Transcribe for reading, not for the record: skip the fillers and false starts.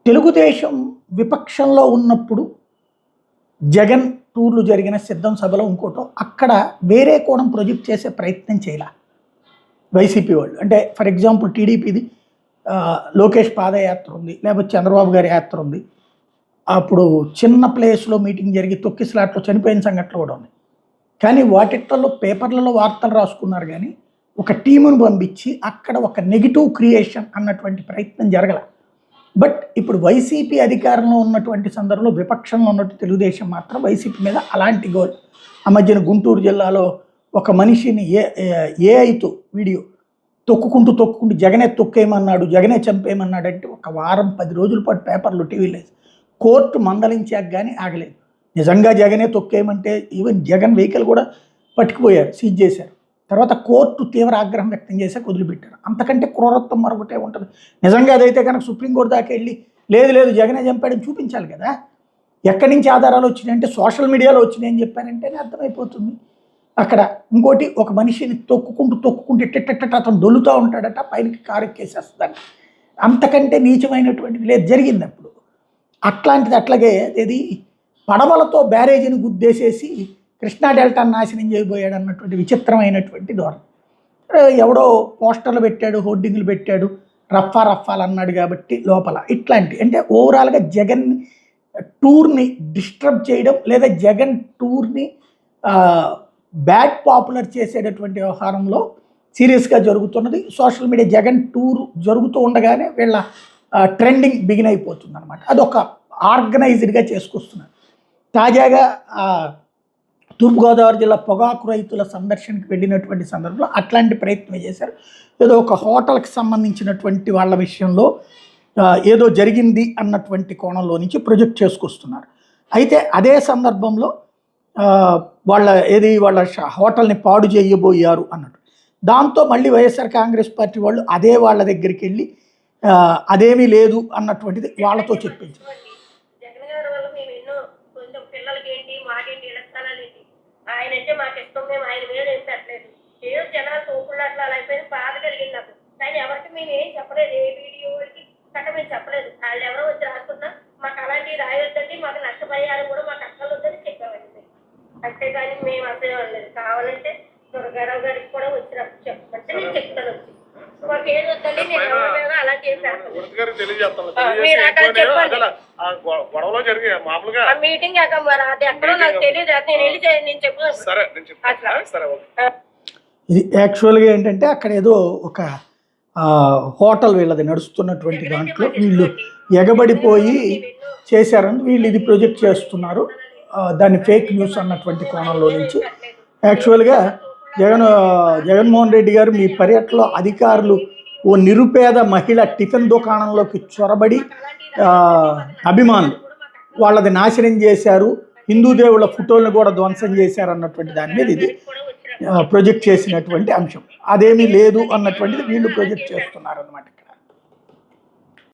తెలుగుదేశం విపక్షంలో ఉన్నప్పుడు జగన్ టూర్లు జరిగిన సిద్ధం సభలో ఇంకోటో అక్కడ వేరే కోణం ప్రొజెక్ట్ చేసే ప్రయత్నం చేయాల వైసీపీ వాళ్ళు. అంటే ఫర్ ఎగ్జాంపుల్ టీడీపీది లోకేష్ పాదయాత్ర ఉంది, లేకపోతే చంద్రబాబు గారి యాత్ర ఉంది. అప్పుడు చిన్న ప్లేస్లో మీటింగ్ జరిగి తొక్కిసలాట్లో చనిపోయిన సంఘటనలు కూడా ఉన్నాయి. కానీ వాటిట్లో పేపర్లలో వార్తలు రాసుకున్నారు, కానీ ఒక టీమును పంపించి అక్కడ ఒక నెగిటివ్ క్రియేషన్ అన్నటువంటి ప్రయత్నం జరగల. బట్ ఇప్పుడు వైసీపీ అధికారంలో ఉన్నటువంటి సందర్భంలో విపక్షంలో ఉన్నట్టు తెలుగుదేశం మాత్రం వైసీపీ మీద అలాంటి గోల్. ఆ మధ్యన గుంటూరు జిల్లాలో ఒక మనిషిని ఏఐతో వీడియో తొక్కుకుంటూ జగనే తొక్కేయమన్నాడు, జగనే చంపేయమన్నాడు అంటే ఒక వారం 10 రోజుల పాటు పేపర్లు టీవీలో కోర్టు మందలించాక కానీ ఆగలేదు. నిజంగా జగనే తొక్కేయమంటే ఈవెన్ జగన్ వెహికల్ కూడా పట్టుకుపోయారు, సీజ్ చేశారు. తర్వాత కోర్టు తీవ్ర ఆగ్రహం వ్యక్తం చేశాక వదిలిపెట్టారు. అంతకంటే క్రూరత్వం మరొకటే ఉంటుంది. నిజంగా అదైతే కనుక సుప్రీంకోర్టు దాకా వెళ్ళి లేదు జగనే చంపాడని చూపించాలి కదా. ఎక్కడి నుంచి ఆధారాలు వచ్చినాయంటే సోషల్ మీడియాలో వచ్చినాయని చెప్పారంటేనే అర్థమైపోతుంది. అక్కడ ఇంకోటి ఒక మనిషిని తొక్కుకుంటూ ఎట్టెట్ట అతను దొల్లుతూ ఉంటాడట, పైనకి కారు ఎక్కేసేస్తాడు. అంతకంటే నీచమైనటువంటిది లేదు జరిగింది అప్పుడు. అట్లాంటిది అట్లాగే ఇది పడవలతో బ్యారేజీని గుద్దేసేసి కృష్ణా డెల్టా నాశనం చేయబోయాడు అన్నటువంటి విచిత్రమైనటువంటి ధోరణి. ఎవడో పోస్టర్లు పెట్టాడు, హోర్డింగ్లు పెట్టాడు, రఫాలు అన్నాడు కాబట్టి లోపల ఇట్లాంటి అంటే ఓవరాల్గా జగన్ టూర్ని డిస్టర్బ్ చేయడం లేదా జగన్ టూర్ని బ్యాడ్ పాపులర్ చేసేటటువంటి వ్యవహారంలో సీరియస్గా జరుగుతున్నది. సోషల్ మీడియా జగన్ టూర్ జరుగుతూ ఉండగానే వీళ్ళ ట్రెండింగ్ బిగిన్ అయిపోతుంది అనమాట. అదొక ఆర్గనైజ్డ్గా చేసుకొస్తున్నారు. తాజాగా తూర్పుగోదావరి జిల్లా పొగాకు రైతుల సందర్శనకు వెళ్ళినటువంటి సందర్భంలో అట్లాంటి ప్రయత్నం చేశారు. ఏదో ఒక హోటల్కి సంబంధించినటువంటి వాళ్ళ విషయంలో ఏదో జరిగింది అన్నటువంటి కోణంలో నుంచి ప్రొజెక్ట్ చేసుకొస్తున్నారు. అయితే అదే సందర్భంలో వాళ్ళ హోటల్ని పాడు చేయబోయారు అన్నట్టు. దాంతో మళ్ళీ వైఎస్ఆర్ కాంగ్రెస్ పార్టీ వాళ్ళు అదే వాళ్ళ దగ్గరికి వెళ్ళి అదేమీ లేదు అన్నటువంటిది వాళ్ళతో చెప్పించారు. ఆయన అంటే మాకు ఇష్టం, మేము ఆయన మీద ఏం పెట్టలేదు. ఏదో జనాలు తోపుళ్ళు అట్లా అయిపోయింది, బాధ కలిగింది నాకు. కానీ ఎవరికి మేము ఏం చెప్పలేదు, ఏ వీడియోకి కట్ట మేము చెప్పలేదు. వాళ్ళు ఎవరో వచ్చి రాసుకున్నా మాకు అలాంటివి రాయొద్దండి, మాకు నష్టపరిహారం కూడా మాకు అక్కలు వద్దని చెప్పామండి. అంతేగాని మేము అసలు అనలేదు. కావాలంటే దుర్గారావు గారికి కూడా వచ్చి చెప్పమంటే నేను చెప్తాను వచ్చి మాకు ఏది వద్దండి, నేను అలాంటి ఏం మీటింగ్ మరి అది ఎక్కడో నాకు తెలియదు. నేను వెళ్ళి నేను చెప్తాను. ఇది యాక్చువల్గా ఏంటంటే అక్కడ ఏదో ఒక హోటల్ వీళ్ళది నడుస్తున్నటువంటి దాంట్లో వీళ్ళు ఎగబడిపోయి చేశారని వీళ్ళు ఇది ప్రొజెక్ట్ చేస్తున్నారు. దాన్ని ఫేక్ న్యూస్ అన్నటువంటి కోణంలో నుంచి యాక్చువల్గా జగన్మోహన్ రెడ్డి గారు మీ పర్యటనలో అధికారులు ఓ నిరుపేద మహిళ టిఫిన్ దుకాణంలోకి చొరబడి అభిమానులు వాళ్ళది నాశనం చేశారు, హిందూ దేవుళ్ళ ఫోటోలను కూడా ధ్వంసం చేశారు అన్నటువంటి దాని మీద ఇది ప్రొజెక్ట్ చేసినటువంటి అంశం. అదేమీ లేదు అన్నటువంటిది వీళ్ళు ప్రొజెక్ట్ చేస్తున్నారు అన్నమాట.